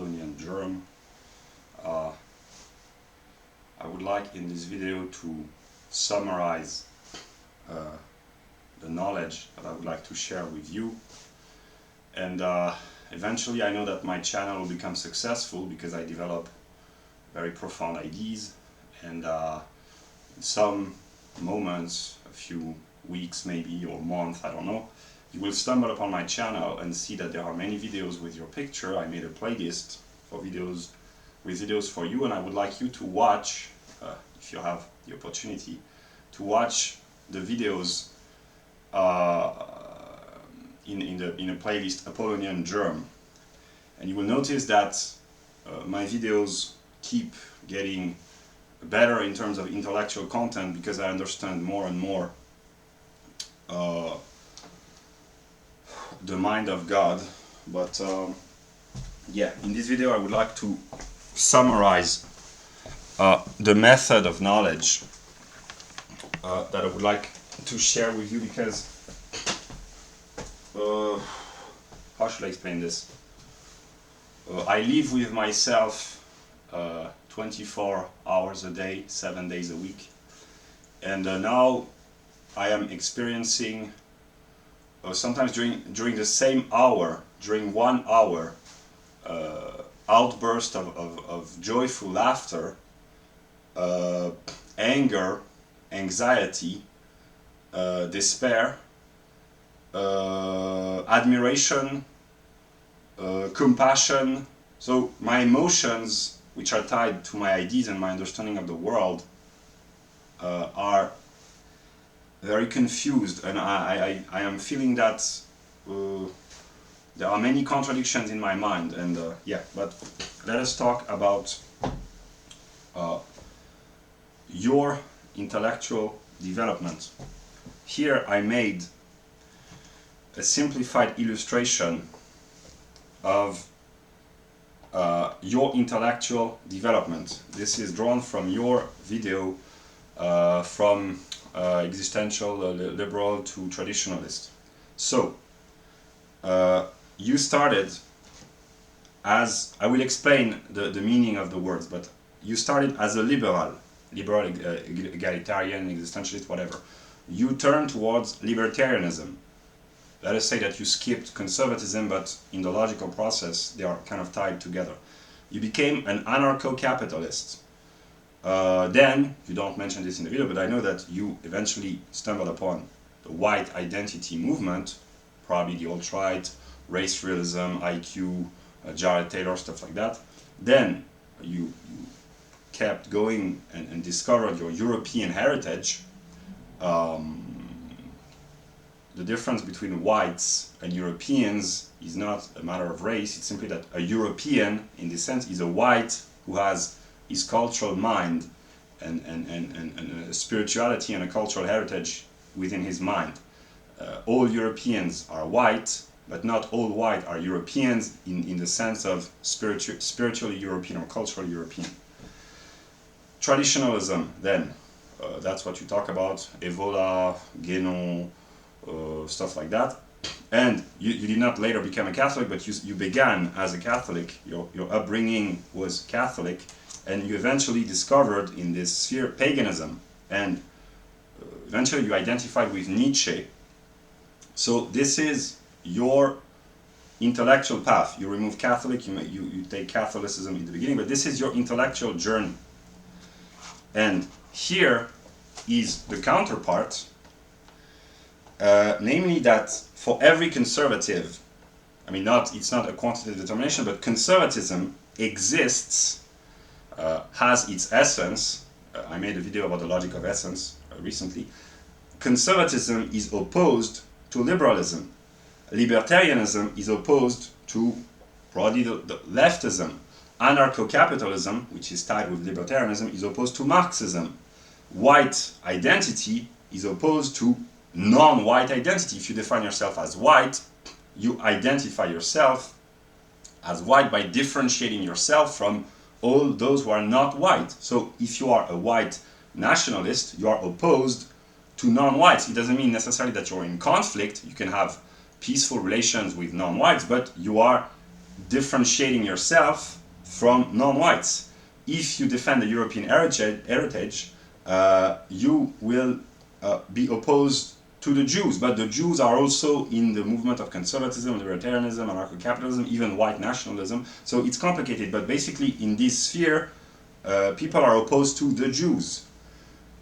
Apollonian Germ. I would like in this video to summarize the knowledge that I would like to share with you, and eventually I know that my channel will become successful because I develop very profound ideas, and in some moments, a few weeks maybe or months, I don't know, you will stumble upon my channel and see that there are many videos with your picture. I made a playlist for videos with videos for you, and I would like you to watch, if you have the opportunity, to watch the videos in a playlist Apollonian Germ. And you will notice that my videos keep getting better in terms of intellectual content because I understand more and more the mind of God. But yeah, in this video I would like to summarize the method of knowledge that I would like to share with you, because how should I explain this? I live with myself 24 hours a day, 7 days a week, and now I am experiencing sometimes during the same hour, during 1 hour, outburst of joyful laughter, anger, anxiety, despair, admiration, compassion. So my emotions, which are tied to my ideas and my understanding of the world, are very confused, and I am feeling that there are many contradictions in my mind, and yeah, but let us talk about your intellectual development. Here I made a simplified illustration of your intellectual development. This is drawn from your video from existential liberal to traditionalist. So you started as, I will explain the meaning of the words, but you started as a liberal, egalitarian, existentialist, whatever. You turned towards libertarianism. Let us say that you skipped conservatism, but in the logical process they are kind of tied together. You became an anarcho-capitalist. Then, you don't mention this in the video, but I know that you eventually stumbled upon the white identity movement, probably the alt-right, race realism, IQ, Jared Taylor, stuff like that. Then you kept going and discovered your European heritage. The difference between whites and Europeans is not a matter of race, it's simply that a European, in this sense, is a white who has his cultural mind and a spirituality and a cultural heritage within his mind. All Europeans are white, but not all white are Europeans in the sense of spiritually European or culturally European. Traditionalism, then, that's what you talk about, Evola, Guénon, stuff like that. And you did not later become a Catholic, but you began as a Catholic. Your upbringing was Catholic, and you eventually discovered in this sphere paganism, and eventually you identified with Nietzsche. So this is your intellectual path. You remove Catholic, you take Catholicism in the beginning, but this is your intellectual journey. And here is the counterpart, namely that for every conservative, I mean, it's not a quantitative determination, but conservatism exists, has its essence. I made a video about the logic of essence recently. Conservatism is opposed to liberalism. Libertarianism is opposed to probably the leftism. Anarcho-Capitalism, which is tied with libertarianism, is opposed to Marxism. White identity is opposed to non-white identity. If you define yourself as white, you identify yourself as white by differentiating yourself from all those who are not white. So if you are a white nationalist, you are opposed to non-whites. It doesn't mean necessarily that you're in conflict. You can have peaceful relations with non-whites, but you are differentiating yourself from non-whites. If you defend the European heritage, you will be opposed to the Jews, but the Jews are also in the movement of conservatism, libertarianism, anarcho-capitalism, even white nationalism. So it's complicated, but basically in this sphere, people are opposed to the Jews.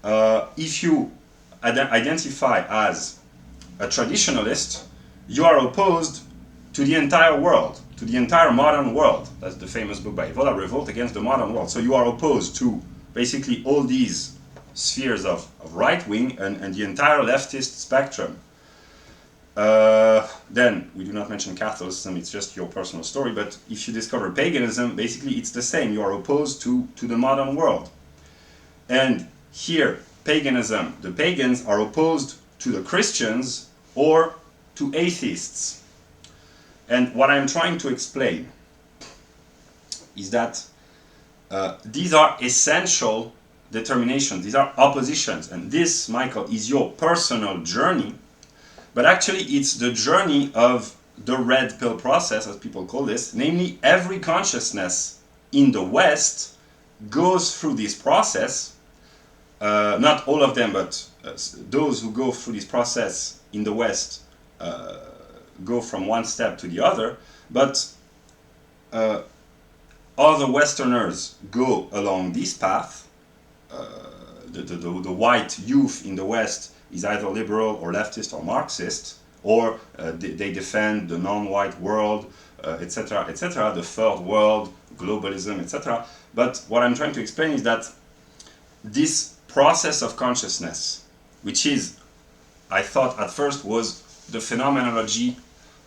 If you identify as a traditionalist, you are opposed to the entire world, to the entire modern world. That's the famous book by Evola, Revolt Against the Modern World. So you are opposed to basically all these spheres of right-wing and the entire leftist spectrum. Then, we do not mention Catholicism, it's just your personal story, but if you discover paganism, basically it's the same. You are opposed to the modern world. And here, paganism, the pagans are opposed to the Christians or to atheists. And what I'm trying to explain is that these are essential determinations, these are oppositions, and this, Michael, is your personal journey, but actually it's the journey of the red pill process, as people call this, namely every consciousness in the West goes through this process, not all of them, but those who go through this process in the West go from one step to the other, but other Westerners go along this path. The white youth in the West is either liberal or leftist or Marxist, or they defend the non-white world, etc., etc., the third world, globalism, etc. But what I'm trying to explain is that this process of consciousness, which is, I thought at first, was the phenomenology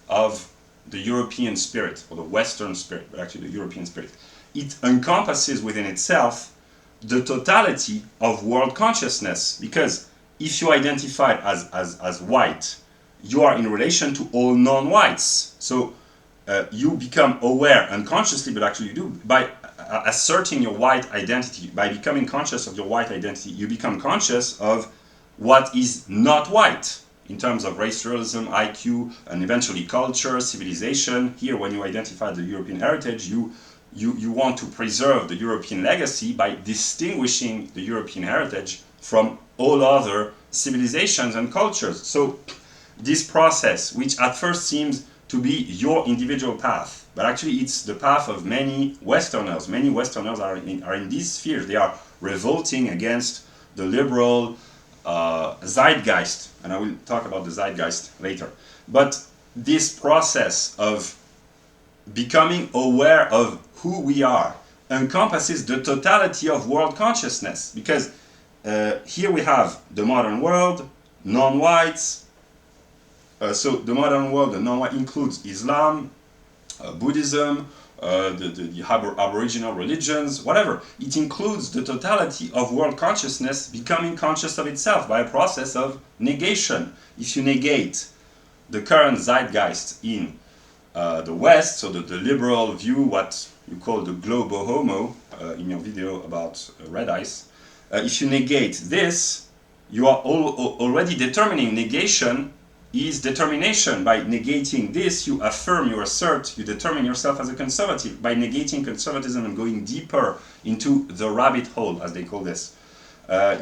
of the European spirit, or the Western spirit, but actually the European spirit, it encompasses within itself the totality of world consciousness, because if you identify as white, you are in relation to all non-whites. So you become aware unconsciously, but actually you do, by asserting your white identity, by becoming conscious of your white identity, you become conscious of what is not white in terms of race, realism, IQ, and eventually culture, civilization. Here, when you identify the European heritage, you want to preserve the European legacy by distinguishing the European heritage from all other civilizations and cultures. So this process, which at first seems to be your individual path, but actually it's the path of many Westerners. Many Westerners are in these spheres. They are revolting against the liberal Zeitgeist, and I will talk about the Zeitgeist later. But this process of becoming aware of who we are encompasses the totality of world consciousness, because here we have the modern world, non-whites. So the modern world, the non-white, includes Islam, Buddhism, the Aboriginal religions, whatever. It includes the totality of world consciousness becoming conscious of itself by a process of negation. If you negate the current Zeitgeist in the West, so the liberal view, what you call the globo homo in your video about red eyes, if you negate this, you are already determining negation is determination. By negating this, you affirm, you assert, you determine yourself as a conservative. By negating conservatism and going deeper into the rabbit hole, as they call this,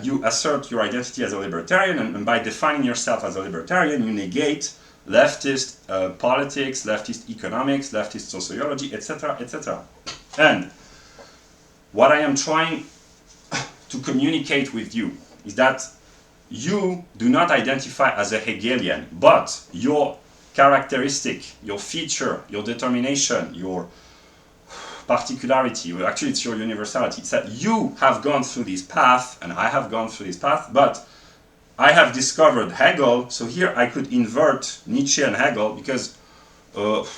you assert your identity as a libertarian, and by defining yourself as a libertarian, you negate leftist politics, leftist economics, leftist sociology, etc., etc. And what I am trying to communicate with you is that you do not identify as a Hegelian, but your characteristic, your feature, your determination, your particularity, well, actually it's your universality, it's that you have gone through this path, and I have gone through this path, but I have discovered Hegel, so here I could invert Nietzsche and Hegel, because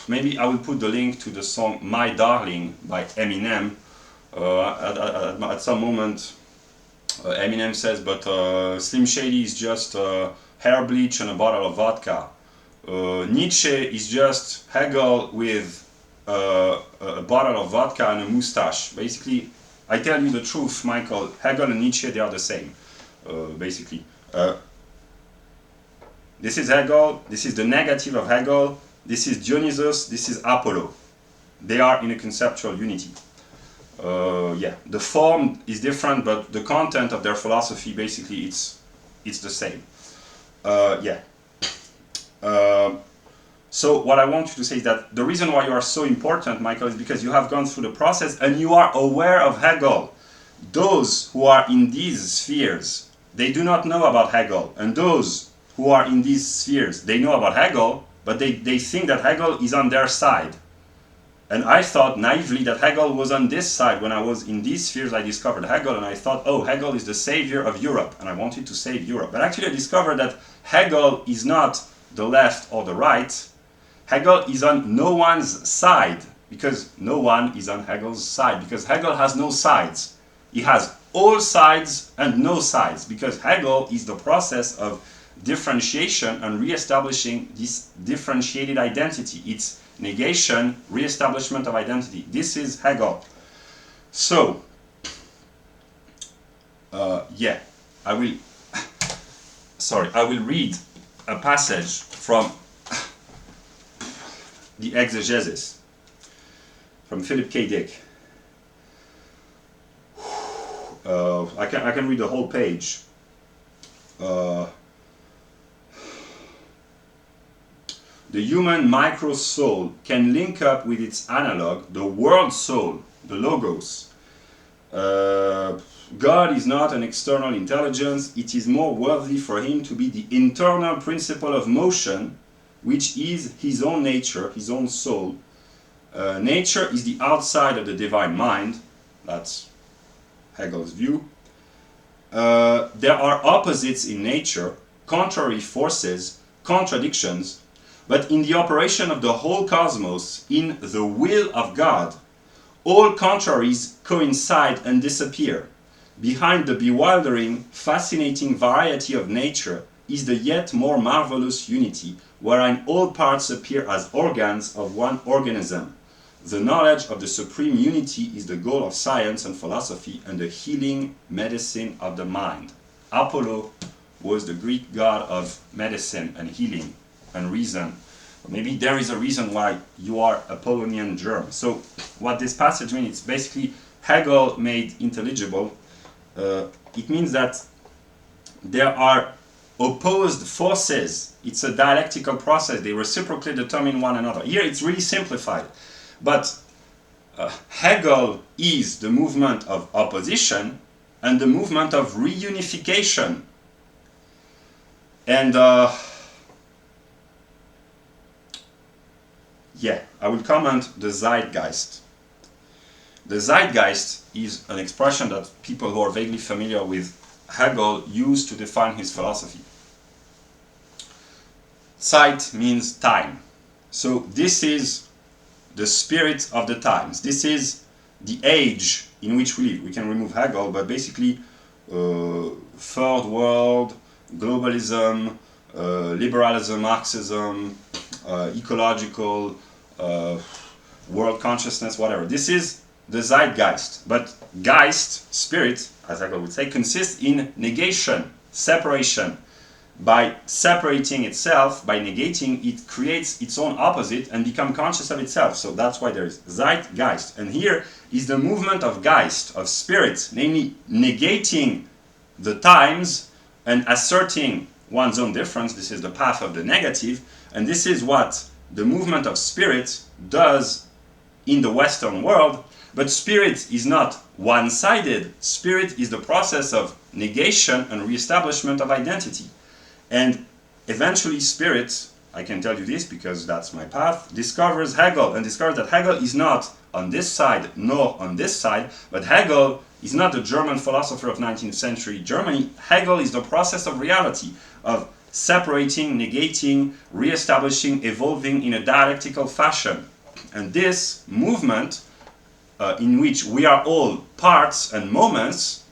maybe I will put the link to the song My Darling by Eminem. At some moment, Eminem says, but Slim Shady is just hair bleach and a bottle of vodka. Nietzsche is just Hegel with a bottle of vodka and a mustache. Basically, I tell you the truth, Michael, Hegel and Nietzsche, they are the same, basically. This is Hegel, this is the negative of Hegel, this is Dionysus, this is Apollo. they are in a conceptual unity. Yeah, the form is different, but the content of their philosophy, basically, it's the same. Yeah. So what I want you to say is that the reason why you are so important, Michael, is because you have gone through the process and you are aware of Hegel. Those who are in these spheres, they do not know about Hegel. And those who are in these spheres, they know about Hegel, but they think that Hegel is on their side. And I thought naively that Hegel was on this side. When I was in these spheres, I discovered Hegel, and I thought, oh, Hegel is the savior of Europe, and I wanted to save Europe. But actually I discovered that Hegel is not the left or the right. Hegel is on no one's side, because no one is on Hegel's side, because Hegel has no sides. He has all sides and no sides, because Hegel is the process of differentiation and re-establishing this differentiated identity. It's negation, re-establishment of identity. This is Hegel. So, yeah, I will read a passage from the Exegesis, from Philip K. Dick. I can read the whole page. The human micro-soul can link up with its analog, the world soul, the logos. God is not an external intelligence. It is more worthy for him to be the internal principle of motion, which is his own nature, his own soul. Nature is the outside of the divine mind. That's Hegel's view. There are opposites in nature, contrary forces, contradictions, but in the operation of the whole cosmos, in the will of God, all contraries coincide and disappear. Behind the bewildering, fascinating variety of nature is the yet more marvelous unity, wherein all parts appear as organs of one organism. The knowledge of the supreme unity is the goal of science and philosophy and the healing medicine of the mind. Apollo was the Greek god of medicine and healing and reason. Maybe there is a reason why you are Apollonian Germ. So what this passage means, it's basically Hegel made intelligible. It means that there are opposed forces. It's a dialectical process. They reciprocally determine one another. Here it's really simplified. But Hegel is the movement of opposition and the movement of reunification. And yeah, I will comment the Zeitgeist. The Zeitgeist is an expression that people who are vaguely familiar with Hegel use to define his philosophy. Zeit means time. So this is the spirit of the times. This is the age in which we live. We can remove Hegel, but basically third world, globalism, liberalism, Marxism, ecological, world consciousness, whatever. This is the Zeitgeist. But Geist, spirit, as Hegel would say, consists in negation, separation. By separating itself, by negating, it creates its own opposite and becomes conscious of itself. So that's why there is Zeitgeist. And here is the movement of Geist, of spirit, namely negating the times and asserting one's own difference. This is the path of the negative. And this is what the movement of spirit does in the Western world. But spirit is not one-sided. Spirit is the process of negation and reestablishment of identity. And eventually spirit, I can tell you this because that's my path, discovers Hegel and discovers that Hegel is not on this side nor on this side, but Hegel is not the German philosopher of 19th century Germany. Hegel is the process of reality, of separating, negating, re-establishing, evolving in a dialectical fashion. And this movement, in which we are all parts and moments,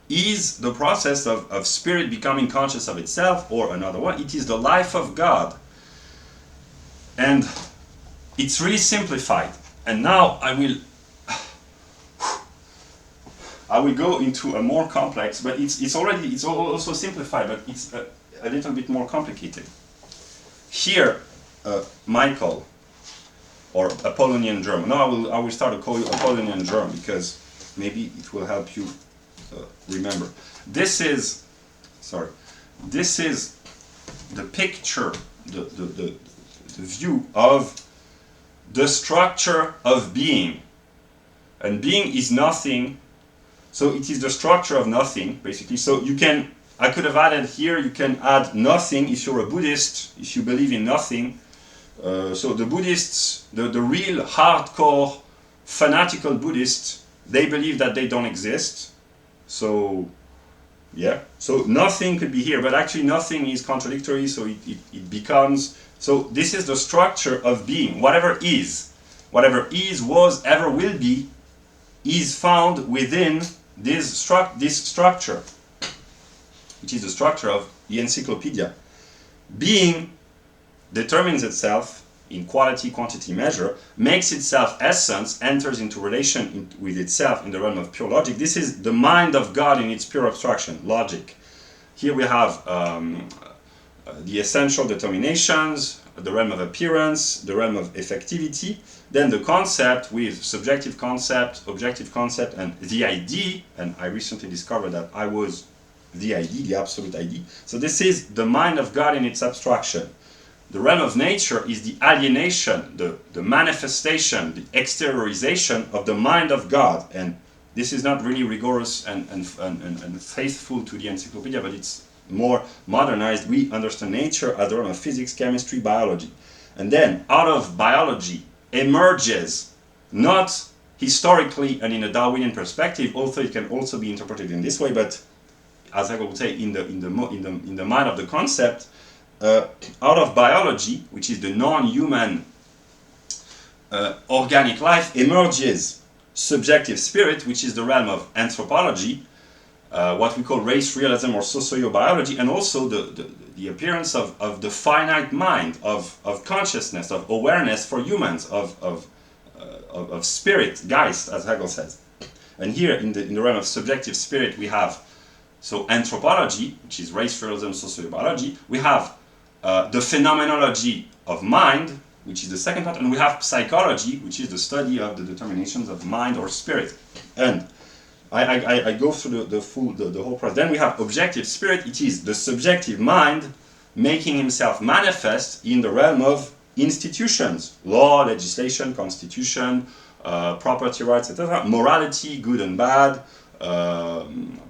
is the process of spirit becoming conscious of itself, or another one, it is the life of God. And it's really simplified. And now I will go into a more complex, but it's also simplified, but it's a little bit more complicated. Here, Michael, or Apollonian Germ. No, I will start to call you Apollonian Germ because maybe it will help you remember. This is the picture, the view of the structure of being. And being is nothing, so it is the structure of nothing, basically. So I could have added here, you can add nothing if you're a Buddhist, if you believe in nothing. So the Buddhists, the real hardcore fanatical Buddhists, they believe that they don't exist. So yeah, so nothing could be here, but actually nothing is contradictory, so it becomes, so this is the structure of being. Whatever is, was, ever will be, is found within this structure, which is the structure of the Encyclopedia. Being determines itself in quality, quantity measure, makes itself essence, enters into relation with itself in the realm of pure logic. This is the mind of God in its pure abstraction, logic. Here we have the essential determinations, the realm of appearance, the realm of effectivity, then the concept with subjective concept, objective concept, and the ID, and I recently discovered that I was the ID, the absolute ID. So this is the mind of God in its abstraction. The realm of nature is the alienation, the manifestation, the exteriorization of the mind of God. And this is not really rigorous and faithful to the Encyclopedia, but it's more modernized. We understand nature as the realm of physics, chemistry, biology. And then out of biology emerges, not historically and in a Darwinian perspective, although it can also be interpreted in this way, but as Hegel would say, in the mind of the concept, out of biology, which is the non-human organic life, emerges subjective spirit, which is the realm of anthropology, what we call race realism or sociobiology, and also the appearance of the finite mind, of consciousness, of awareness for humans, of spirit, Geist, as Hegel says. And here in the realm of subjective spirit we have, so anthropology, which is race realism, sociobiology, we have the phenomenology of mind, which is the second part, and we have psychology, which is the study of the determinations of mind or spirit. And I go through the whole process. Then we have objective spirit. It is the subjective mind making himself manifest in the realm of institutions, law, legislation, constitution, property rights, etc., morality, good and bad,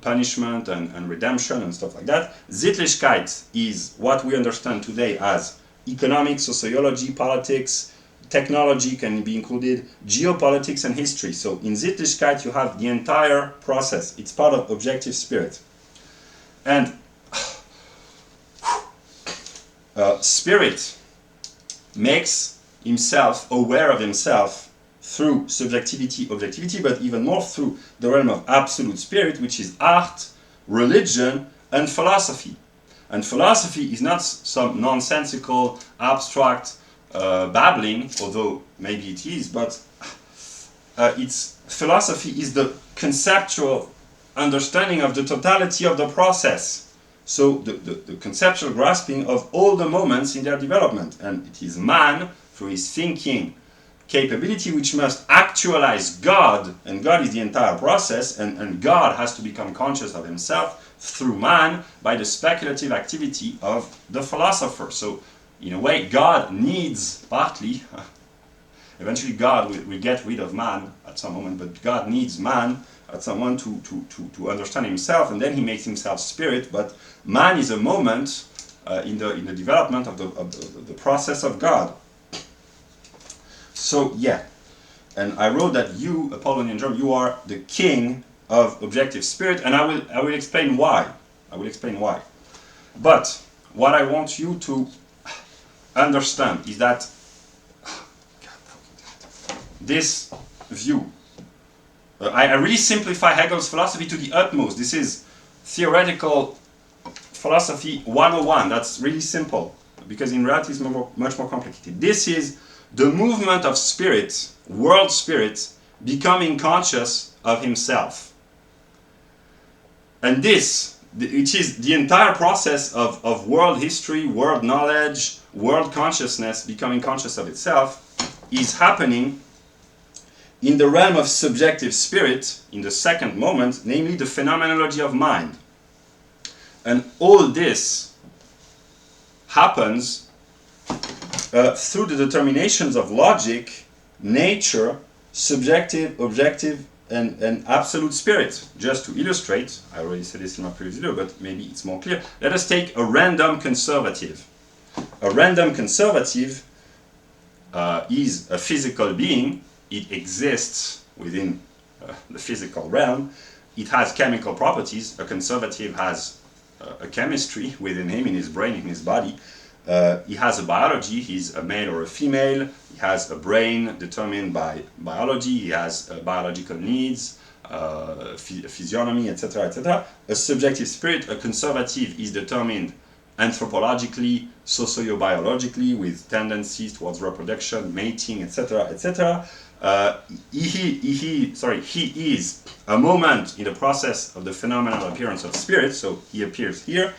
punishment and redemption and stuff like that. ZEIT-GEIST is what we understand today as economics, sociology, politics, technology can be included, geopolitics and history. So in ZEIT-GEIST you have the entire process. It's part of objective spirit. And spirit makes himself aware of himself through subjectivity, objectivity, but even more through the realm of absolute spirit, which is art, religion, and philosophy. And philosophy is not some nonsensical, abstract babbling, although maybe it is, but philosophy is the conceptual understanding of the totality of the process. So the conceptual grasping of all the moments in their development. And it is man, through his thinking capability, which must actualize God, and God is the entire process, and God has to become conscious of himself through man by the speculative activity of the philosopher. So in a way God needs, partly, eventually God will get rid of man at some moment, but God needs man at some moment to understand himself, and then he makes himself spirit. But man is a moment in the development of the process of God. So yeah, and I wrote that you, Apollonian Germ, you are the king of objective spirit, and I will explain why. I will explain why. But what I want you to understand is that this view, I really simplify Hegel's philosophy to the utmost. This is theoretical philosophy 101. That's really simple, because in reality it's much more complicated. This is the movement of spirit, world spirit, becoming conscious of himself. And this, which is the entire process of world history, world knowledge, world consciousness becoming conscious of itself, is happening in the realm of subjective spirit, in the second moment, namely the phenomenology of mind. And all this happens through the determinations of logic, nature, subjective, objective, and absolute spirit. Just to illustrate, I already said this in my previous video, but maybe it's more clear. Let us take a random conservative. A random conservative is a physical being. It exists within the physical realm. It has chemical properties. A conservative has a chemistry within him, in his brain, in his body. He has a biology. He's a male or a female. He has a brain determined by biology. He has biological needs, physiognomy, etc., etc. A subjective spirit, a conservative, is determined anthropologically, socio-biologically, with tendencies towards reproduction, mating, etc., etc. He is a moment in the process of the phenomenal appearance of spirit, so he appears here.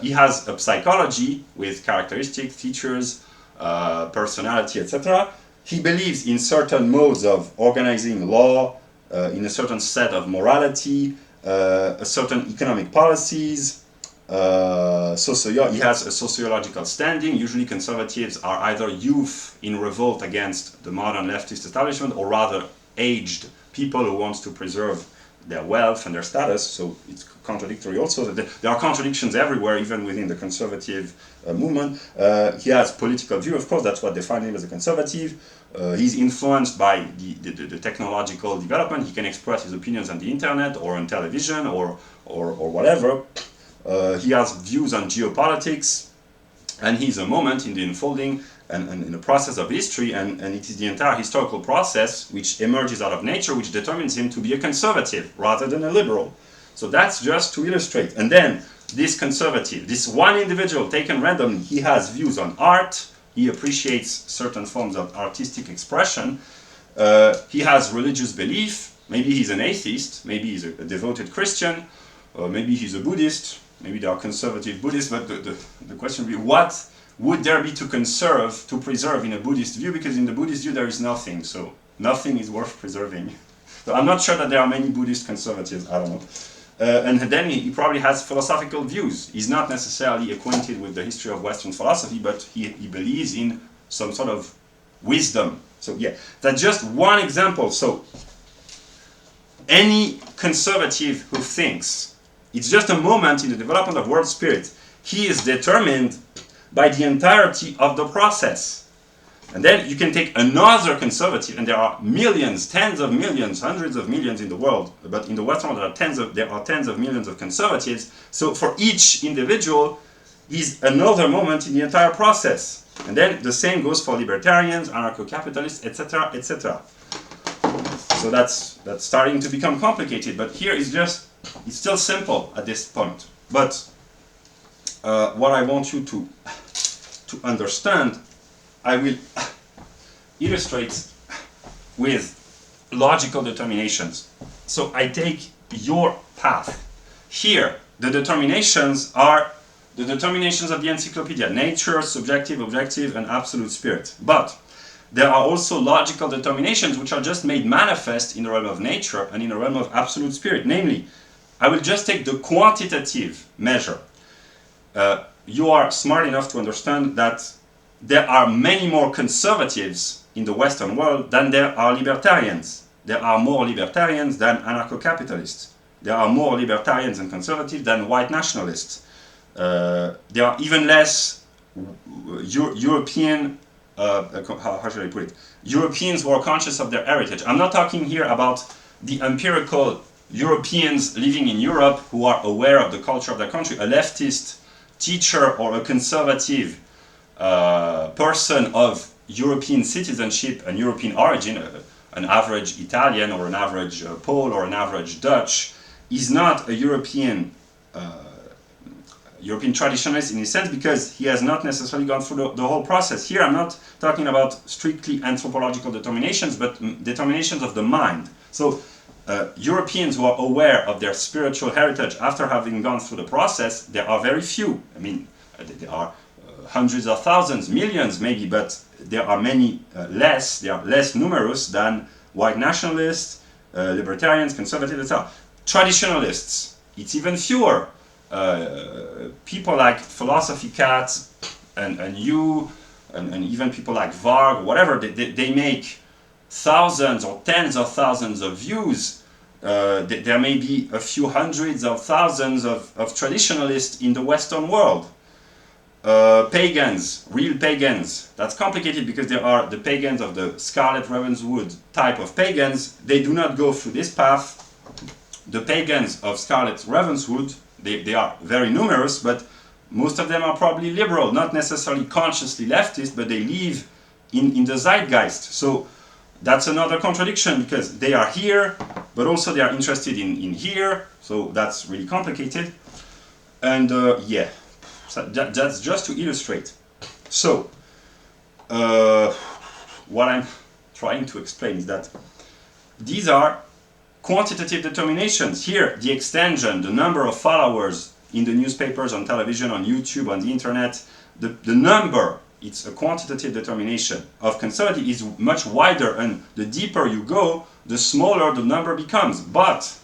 He has a psychology with characteristics, features, personality, etc. He believes in certain modes of organizing law, in a certain set of morality, a certain economic policies. He has a sociological standing. Usually conservatives are either youth in revolt against the modern leftist establishment, or rather aged people who want to preserve their wealth and their status. So it's contradictory also. That there are contradictions everywhere, even within the conservative movement. He has political view, of course, that's what defines him as a conservative. He's influenced by the technological development. He can express his opinions on the internet or on television or whatever. He has views on geopolitics, and he's a moment in the unfolding and in the process of history, and it is the entire historical process which emerges out of nature, which determines him to be a conservative rather than a liberal. So that's just to illustrate. And then this conservative, this one individual taken randomly, he has views on art. He appreciates certain forms of artistic expression. He has religious belief. Maybe he's an atheist. Maybe he's a devoted Christian. Maybe he's a Buddhist. Maybe there are conservative Buddhists, but the question would be, what would there be to preserve in a Buddhist view? Because in the Buddhist view there is nothing, so nothing is worth preserving. So I'm not sure that there are many Buddhist conservatives, I don't know. And then he probably has philosophical views. He's not necessarily acquainted with the history of Western philosophy, but he believes in some sort of wisdom. So yeah, that's just one example. So any conservative who thinks it's just a moment in the development of world spirit, he is determined by the entirety of the process. And then you can take another conservative, and there are millions, tens of millions, hundreds of millions in the world, but in the Western world there are tens of millions of conservatives. So for each individual is another moment in the entire process. And then the same goes for libertarians, anarcho-capitalists, etc., etc. So that's starting to become complicated, but here is just, it's still simple at this point. But what I want you to understand, I will illustrate with logical determinations. So I take your path. Here, the determinations are the determinations of the Encyclopedia: nature, subjective, objective, and absolute spirit. But there are also logical determinations which are just made manifest in the realm of nature and in the realm of absolute spirit. Namely, I will just take the quantitative measure. You are smart enough to understand that there are many more conservatives in the Western world than there are libertarians. There are more libertarians than anarcho-capitalists. There are more libertarians and conservatives than white nationalists. There are even less European, how should I put it? Europeans who are conscious of their heritage. I'm not talking here about the empirical Europeans living in Europe who are aware of the culture of their country. A leftist teacher or a conservative person of European citizenship and European origin, an average Italian or an average Pole or an average Dutch, is not a European traditionalist in a sense, because he has not necessarily gone through the whole process. Here I'm not talking about strictly anthropological determinations, but determinations of the mind. So Europeans who are aware of their spiritual heritage after having gone through the process, there are very few. I mean, there are hundreds of thousands, millions maybe, but there are many less. They are less numerous than white nationalists, libertarians, conservatives, etc. Traditionalists, it's even fewer. People like Philosophy Cat and you, and even people like Varg, whatever, they make thousands or tens of thousands of views. There may be a few hundreds of thousands of traditionalists in the Western world. Pagans, real pagans, that's complicated because there are the pagans of the Scarlet Ravenswood type of pagans. They do not go through this path. The pagans of Scarlet Ravenswood, they are very numerous, but most of them are probably liberal, not necessarily consciously leftist, but they live in the Zeitgeist. So that's another contradiction, because they are here, but also they are interested in here, so that's really complicated. And yeah, so that's just to illustrate. So, what I'm trying to explain is that these are quantitative determinations. Here, the extension, the number of followers in the newspapers, on television, on YouTube, on the internet, the number, it's a quantitative determination. Of conservative is much wider, and the deeper you go, the smaller the number becomes. But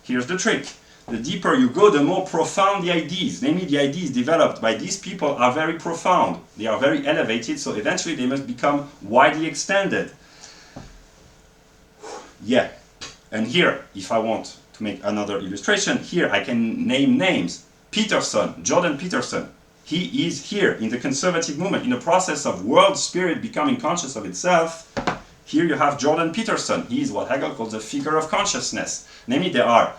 here's the trick. The deeper you go, the more profound the ideas. Namely, the ideas developed by these people are very profound. They are very elevated, so eventually they must become widely extended. Yeah. And here, if I want to make another illustration, here I can name names. Peterson, Jordan Peterson. He is here in the conservative movement, in the process of world spirit becoming conscious of itself. Here you have Jordan Peterson. He is what Hegel calls a figure of consciousness. Namely, there are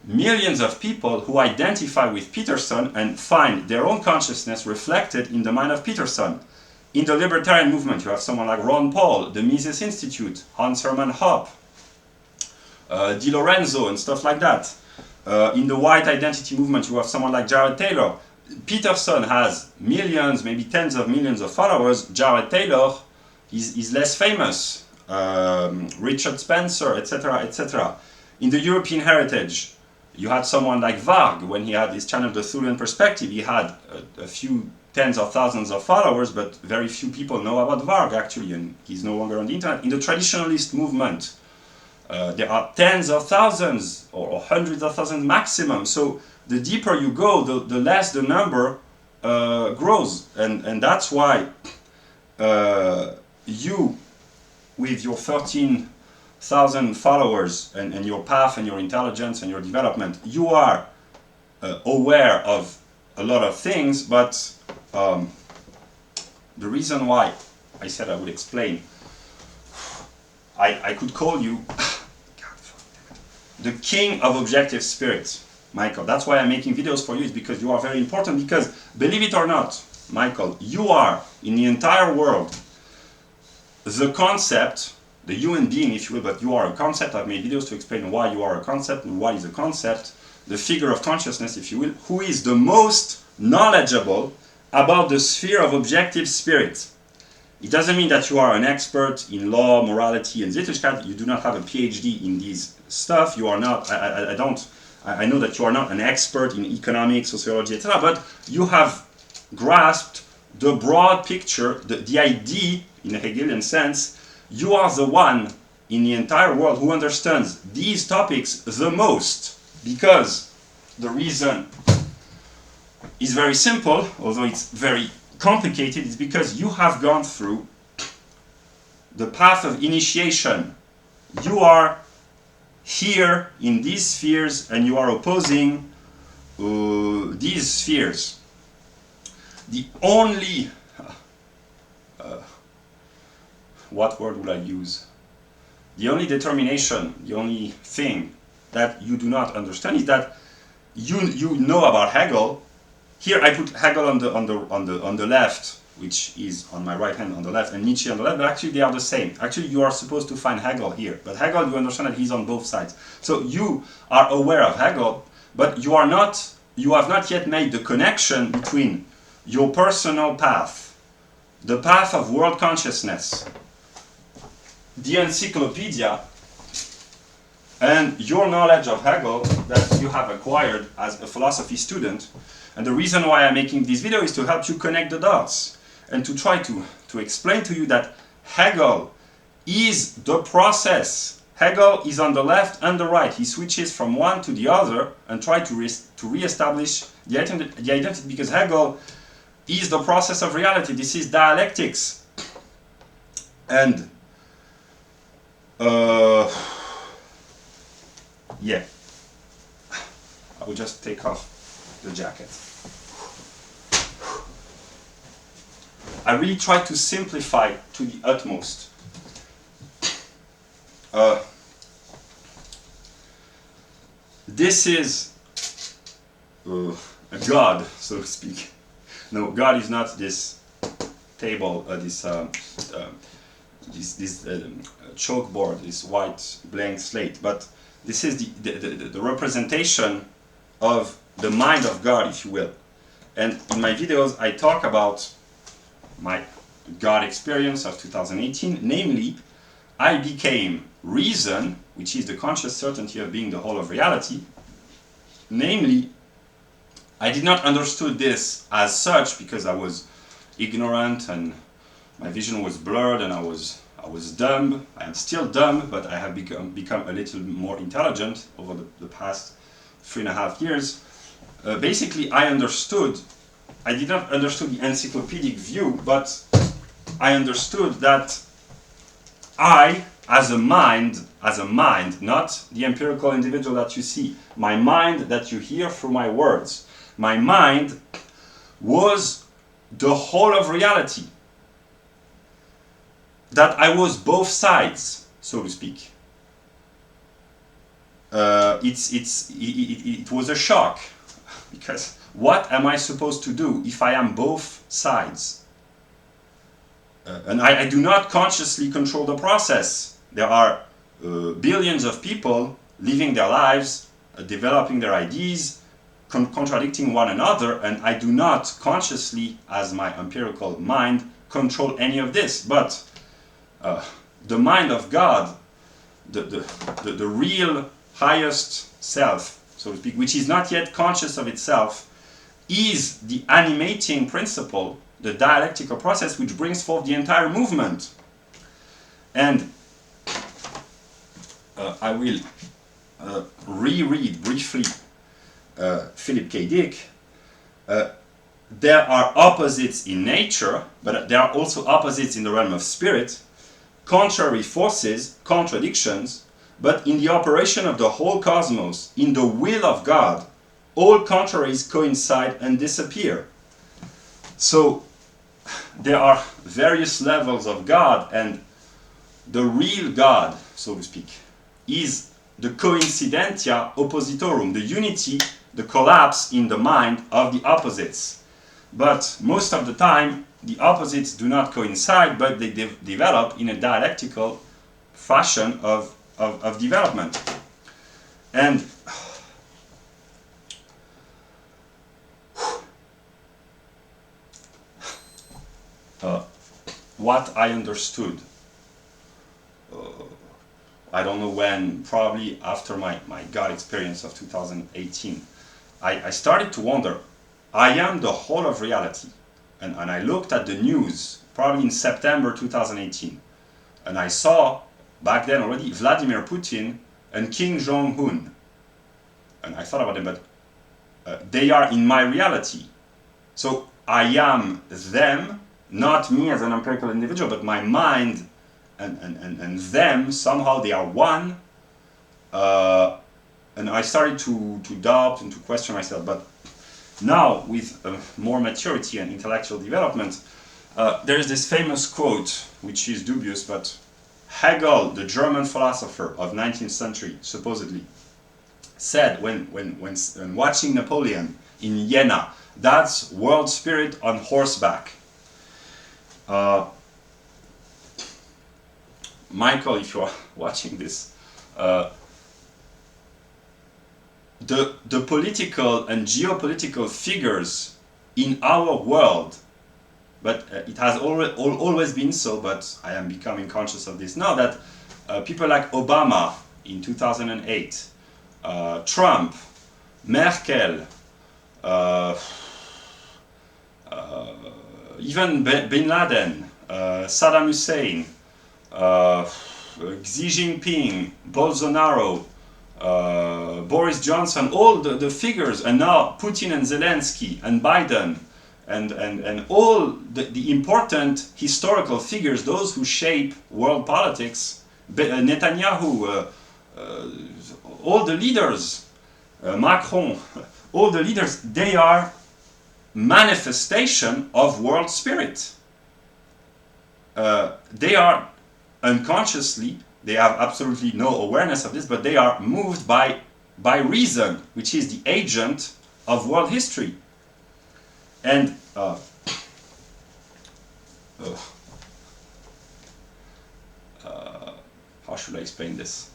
millions of people who identify with Peterson and find their own consciousness reflected in the mind of Peterson. In the libertarian movement, you have someone like Ron Paul, the Mises Institute, Hans Hermann Hoppe, Di Lorenzo, and stuff like that. In the white identity movement, you have someone like Jared Taylor. Peterson has millions, maybe tens of millions of followers. Jared Taylor is less famous. Richard Spencer, etc., etc. In the European heritage, you had someone like Varg. When he had his channel, The Thulian Perspective, he had a few tens of thousands of followers, but very few people know about Varg, actually, and he's no longer on the internet. In the traditionalist movement, there are tens of thousands or hundreds of thousands maximum. So the deeper you go, the less the number grows. And that's why you, with your 13,000 followers and your path and your intelligence and your development, you are aware of a lot of things, but the reason why I said I would explain, I could call you the king of objective spirit, Michael. That's why I'm making videos for you, is because you are very important, because believe it or not, Michael, you are in the entire world the concept, the human being, if you will, but you are a concept. I've made videos to explain why you are a concept and why is a concept, the figure of consciousness, if you will, who is the most knowledgeable about the sphere of objective spirit. It doesn't mean that you are an expert in law, morality, and ZEIT-GEIST. You do not have a PhD in these stuff. You are not, I know that you are not an expert in economics, sociology, etc., but you have grasped the broad picture, the idea, in a Hegelian sense. You are the one in the entire world who understands these topics the most, because the reason is very simple, although it's very complicated. It's because you have gone through the path of initiation. You are here in these spheres and you are opposing these spheres. The only what word will I use? The only determination, the only thing that you do not understand is that you know about Hegel. Here I put Hegel on the left, which is on my right hand on the left, and Nietzsche on the left, but actually they are the same. Actually you are supposed to find Hegel here, but Hegel, you understand that he's on both sides. So you are aware of Hegel, but you have not yet made the connection between your personal path, the path of world consciousness. The Encyclopedia and your knowledge of Hegel that you have acquired as a philosophy student. And the reason why I'm making this video is to help you connect the dots and to try to explain to you that Hegel is the process. Hegel is on the left and the right. He switches from one to the other and tries to re-establish the identity, because Hegel is the process of reality. This is dialectics. And yeah, I will just take off the jacket. I really try to simplify to the utmost. This is a God, so to speak. No, God is not this table, this chalkboard, this white blank slate, but this is the representation of the mind of God, if you will. And in my videos, I talk about my God experience of 2018, namely, I became reason, which is the conscious certainty of being the whole of reality. Namely, I did not understood this as such because I was ignorant and my vision was blurred and I was dumb. I am still dumb, but I have become a little more intelligent over the past 3.5 years. Basically, I did not understood the encyclopedic view, but I understood that I, as a mind, not the empirical individual that you see, my mind that you hear through my words, my mind was the whole of reality. That I was both sides, so to speak. It was a shock, because what am I supposed to do if I am both sides? And I do not consciously control the process. There are billions of people living their lives, developing their ideas, contradicting one another, and I do not consciously, as my empirical mind, control any of this. But the mind of God, the real highest self, so to speak, which is not yet conscious of itself, is the animating principle, the dialectical process which brings forth the entire movement. And I will reread briefly Philip K. Dick. There are opposites in nature, but there are also opposites in the realm of spirit, contrary forces, contradictions, but in the operation of the whole cosmos, in the will of God, all contraries coincide and disappear. So there are various levels of God, and the real God, so to speak, is the coincidentia oppositorum, the unity, the collapse in the mind of the opposites. But most of the time, the opposites do not coincide, but they develop in a dialectical fashion of development. And what I understood, I don't know when, probably after my God experience of 2018, I started to wonder, I am the whole of reality. And I looked at the news, probably in September 2018, and I saw, back then already, Vladimir Putin and Kim Jong-un. And I thought about them, but they are in my reality. So I am them, not me as an empirical individual, but my mind and them, somehow they are one. And I started to doubt and to question myself. But now, with more maturity and intellectual development, there is this famous quote, which is dubious, but Hegel, the German philosopher of 19th century, supposedly, said when watching Napoleon in Vienna, that's world spirit on horseback. Michael, if you are watching this, the political and geopolitical figures in our world, but it has always been so, but I am becoming conscious of this now, that people like Obama in 2008, Trump, Merkel, even Bin Laden, Saddam Hussein, Xi Jinping, Bolsonaro, Boris Johnson, all the figures, and now Putin and Zelensky and Biden, and all the important historical figures, those who shape world politics, Netanyahu, all the leaders, Macron, all the leaders, they are manifestation of world spirit. They are unconsciously, they have absolutely no awareness of this, but they are moved by reason, which is the agent of world history. And how should I explain this?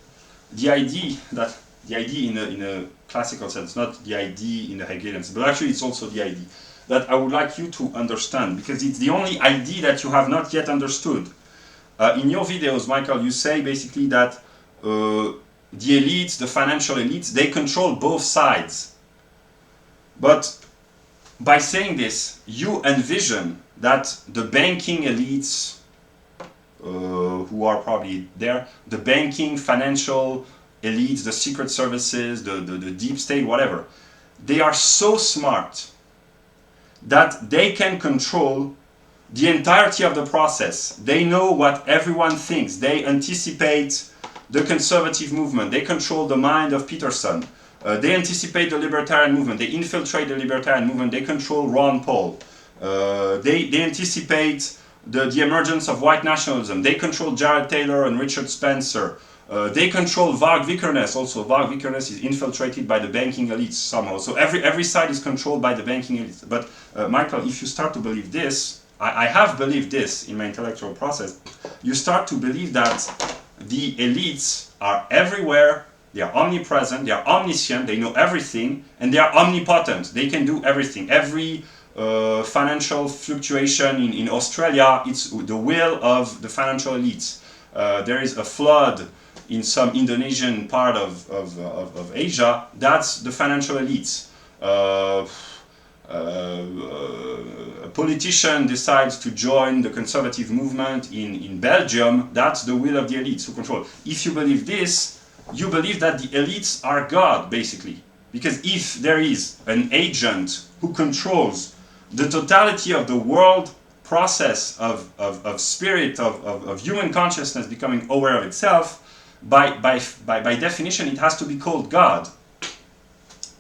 The idea in a classical sense, not the idea in the Hegelian sense, but actually it's also the idea that I would like you to understand, because it's the only idea that you have not yet understood. In your videos, Michael, you say basically that the elites, the financial elites, they control both sides. But by saying this, you envision that the banking elites, who are probably there, the banking, financial elites, the secret services, the deep state, whatever, they are so smart that they can control the entirety of the process. They know what everyone thinks. They anticipate the conservative movement. They control the mind of Peterson. They anticipate the Libertarian movement. They infiltrate the Libertarian movement. They control Ron Paul. They anticipate the emergence of white nationalism. They control Jared Taylor and Richard Spencer. They control Varg Vikernes. Also, Varg Vikernes is infiltrated by the banking elites somehow. So every side is controlled by the banking elites. But Michael, if you start to believe this, I have believed this in my intellectual process, you start to believe that the elites are everywhere, they are omnipresent, they are omniscient, they know everything, and they are omnipotent. They can do everything. Every financial fluctuation in Australia, it's the will of the financial elites. There is a flood in some Indonesian part of Asia, that's the financial elites. A politician decides to join the conservative movement in Belgium, that's the will of the elites who control. If you believe this, you believe that the elites are God, basically. Because if there is an agent who controls the totality of the world process of spirit, of human consciousness becoming aware of itself, by definition it has to be called God.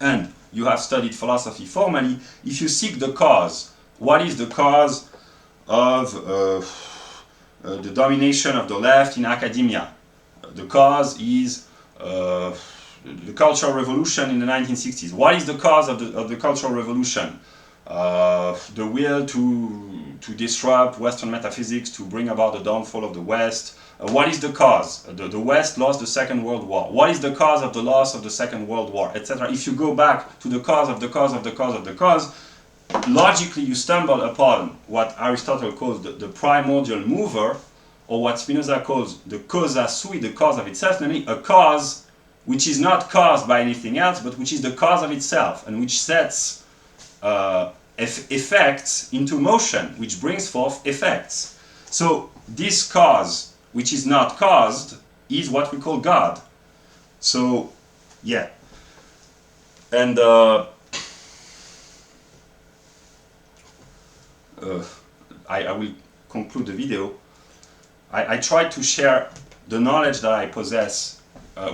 And you have studied philosophy formally. If you seek the cause, what is the cause of the domination of the left in academia? The cause is the Cultural Revolution in the 1960s. What is the cause of the Cultural Revolution? The will to disrupt Western metaphysics, to bring about the downfall of the West. What is the cause? The West lost the Second World War. What is the cause of the loss of the Second World War, etc.? If you go back to the cause of the cause of the cause of the cause, logically you stumble upon what Aristotle calls the primordial mover, or what Spinoza calls the causa sui, the cause of itself, namely a cause which is not caused by anything else, but which is the cause of itself, and which sets effects into motion, which brings forth effects. So this cause, which is not caused, is what we call God. So, yeah. And I will conclude the video. I try to share the knowledge that I possess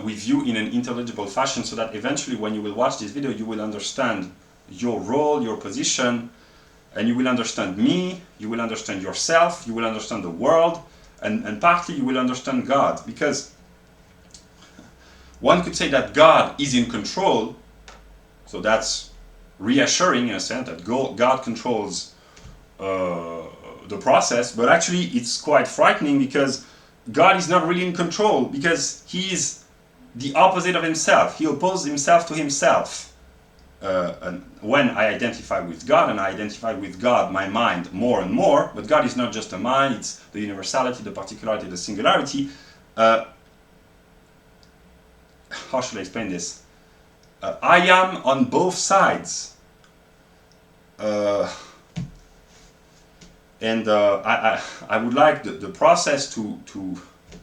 with you in an intelligible fashion, so that eventually when you will watch this video, you will understand your role, your position, and you will understand me, you will understand yourself, you will understand the world, and partly you will understand God. Because one could say that God is in control, so that's reassuring in a sense that God controls the process, but actually it's quite frightening because God is not really in control, because he is the opposite of himself. He opposes himself to himself. And when I identify with God, and I identify with God, my mind, more and more, but God is not just a mind, it's the universality, the particularity, the singularity. how should I explain this? I am on both sides. I would like the process to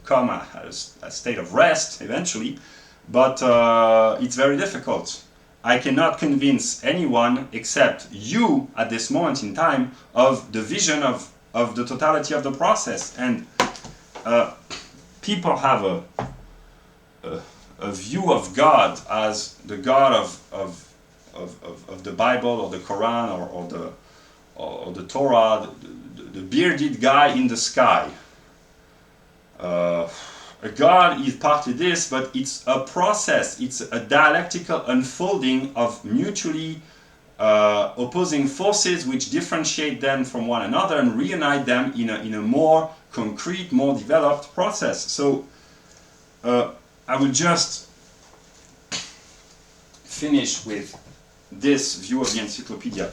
come at a state of rest eventually, but it's very difficult. I cannot convince anyone except you at this moment in time of the vision of the totality of the process. And people have a view of God as the God of the Bible or the Quran or the Torah, the bearded guy in the sky. A God is partly this, but it's a process, it's a dialectical unfolding of mutually opposing forces which differentiate them from one another and reunite them in a more concrete, more developed process. So I will just finish with this view of the Encyclopedia.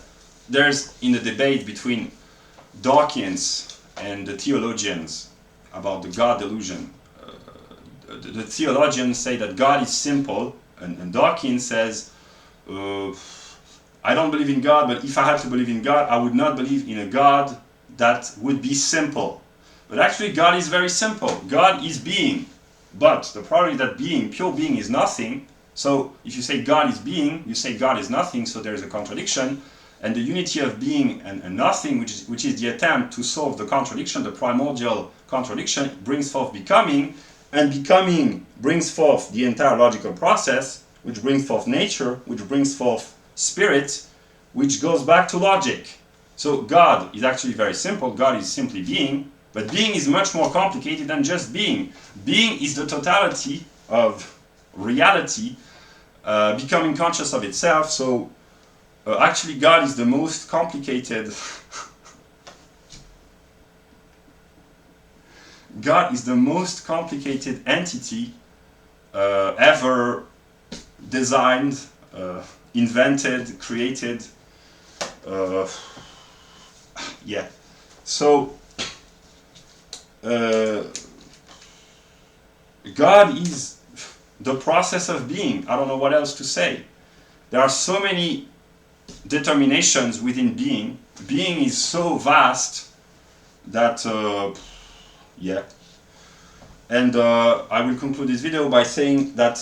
There's, in the debate between Dawkins and the theologians about the God delusion, the theologians say that God is simple, and Dawkins says, I don't believe in God, but if I had to believe in God, I would not believe in a God that would be simple. But actually, God is very simple. God is being. But the problem is that being, pure being, is nothing. So if you say God is being, you say God is nothing, so there is a contradiction. And the unity of being and nothing, which is the attempt to solve the contradiction, the primordial contradiction, brings forth becoming, and becoming brings forth the entire logical process, which brings forth nature, which brings forth spirit, which goes back to logic. So God is actually very simple. God is simply being, but being is much more complicated than just being. Being is the totality of reality, becoming conscious of itself. So actually God is the most complicated God is the most complicated entity ever designed, invented, created. Yeah. So God is the process of being. I don't know what else to say. There are so many determinations within being. Being is so vast that yeah. And I will conclude this video by saying that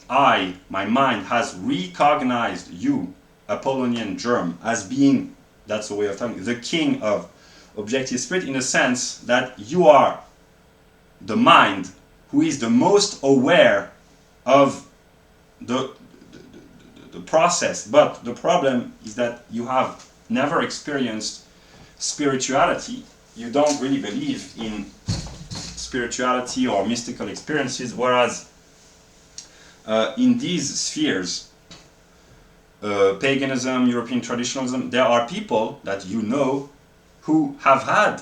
my mind has recognized you, Apollonian Germ, as being, that's the way of talking, the king of objective spirit, in the sense that you are the mind who is the most aware of the process. But the problem is that you have never experienced spirituality. You don't really believe in spirituality or mystical experiences, whereas in these spheres, paganism, European traditionalism, there are people that you know who have had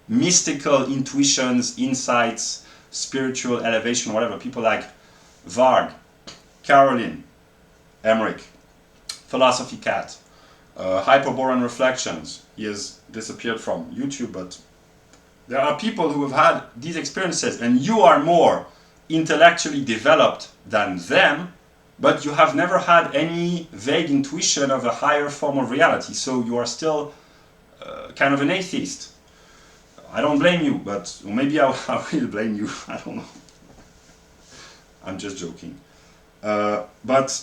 mystical intuitions, insights, spiritual elevation, whatever. People like Varg, Caroline, Emmerich, Philosophy Cat, Hyperborean Reflections. He has disappeared from YouTube, but there are people who have had these experiences, and you are more intellectually developed than them, but you have never had any vague intuition of a higher form of reality, so you are still kind of an atheist. I don't blame you, but maybe I will blame you, I don't know. I'm just joking. But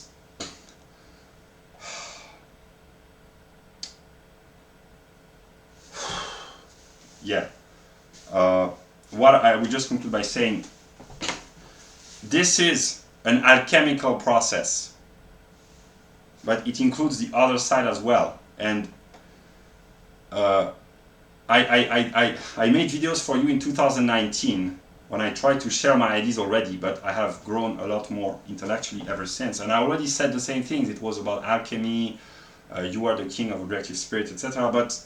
yeah. What I will just conclude by saying, this is an alchemical process, but it includes the other side as well. And I made videos for you in 2019 when I tried to share my ideas already, but I have grown a lot more intellectually ever since. And I already said the same things. It was about alchemy, you are the king of objective spirit, etc. But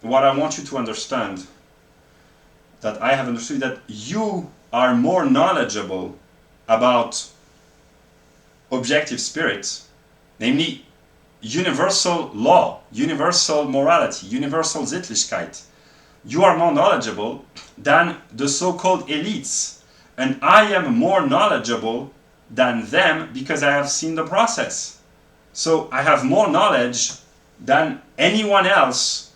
what I want you to understand, that I have understood, that you are more knowledgeable about objective spirit, namely universal law, universal morality, universal ZEIT-GEIST. You are more knowledgeable than the so-called elites. And I am more knowledgeable than them because I have seen the process. So I have more knowledge than anyone else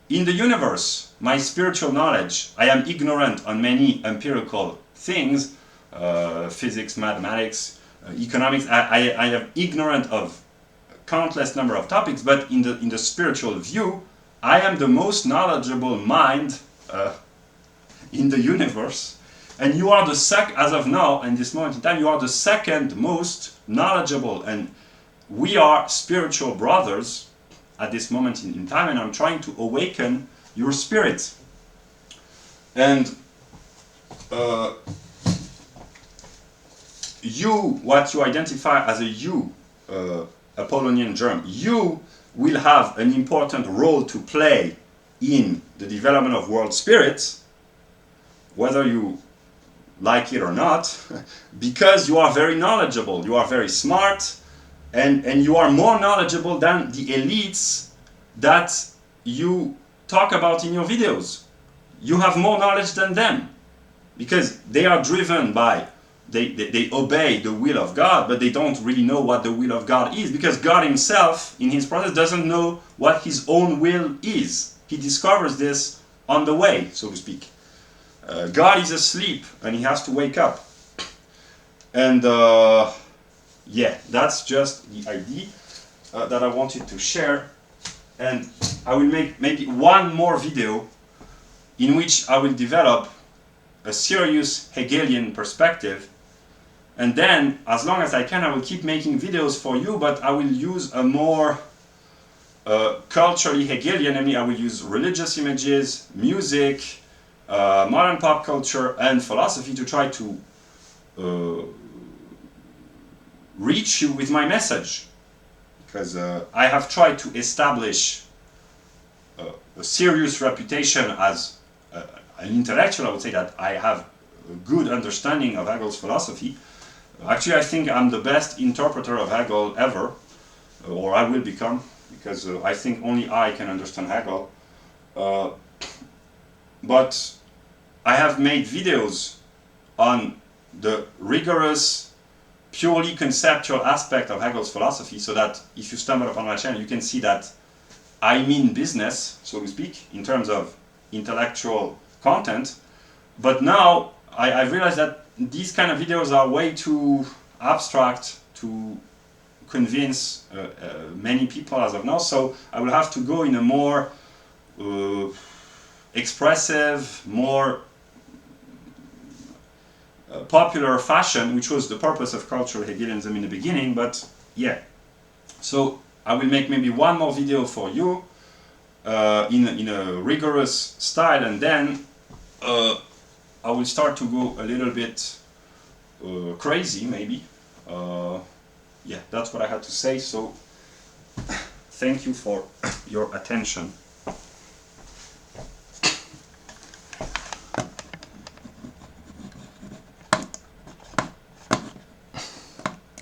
in the universe. My spiritual knowledge. I am ignorant on many empirical things, physics, mathematics, economics. I am ignorant of countless number of topics, but in the spiritual view, I am the most knowledgeable mind in the universe. And you are as of now, in this moment in time, you are the second most knowledgeable. And we are spiritual brothers at this moment in time, and I'm trying to awaken your spirit. And what you identify as a you, Apollonian Germ, you will have an important role to play in the development of world spirits, whether you like it or not, because you are very knowledgeable, you are very smart, and you are more knowledgeable than the elites that you talk about in your videos. You have more knowledge than them, because they are driven by, they obey the will of God, but they don't really know what the will of God is, because God himself, in his process, doesn't know what his own will is. He discovers this on the way, so to speak. God is asleep and he has to wake up. And yeah, that's just the idea that I wanted to share. And I will make maybe one more video in which I will develop a serious Hegelian perspective. And then, as long as I can, I will keep making videos for you, but I will use a more culturally Hegelian, I will use religious images, music, modern pop culture and philosophy to try to reach you with my message, because I have tried to establish a serious reputation as an intellectual. I would say that I have a good understanding of Hegel's philosophy. Actually, I think I'm the best interpreter of Hegel ever, or I will become, because I think only I can understand Hegel. But I have made videos on the rigorous, purely conceptual aspect of Hegel's philosophy, so that if you stumble upon my channel, you can see that I mean business, so to speak, in terms of intellectual content. But now I've realized that these kind of videos are way too abstract to convince many people as of now, so I will have to go in a more expressive, more popular fashion, which was the purpose of cultural Hegelianism in the beginning. But yeah, so I will make maybe one more video for you in a rigorous style, and then I will start to go a little bit crazy, maybe. Yeah, that's what I had to say, so thank you for your attention.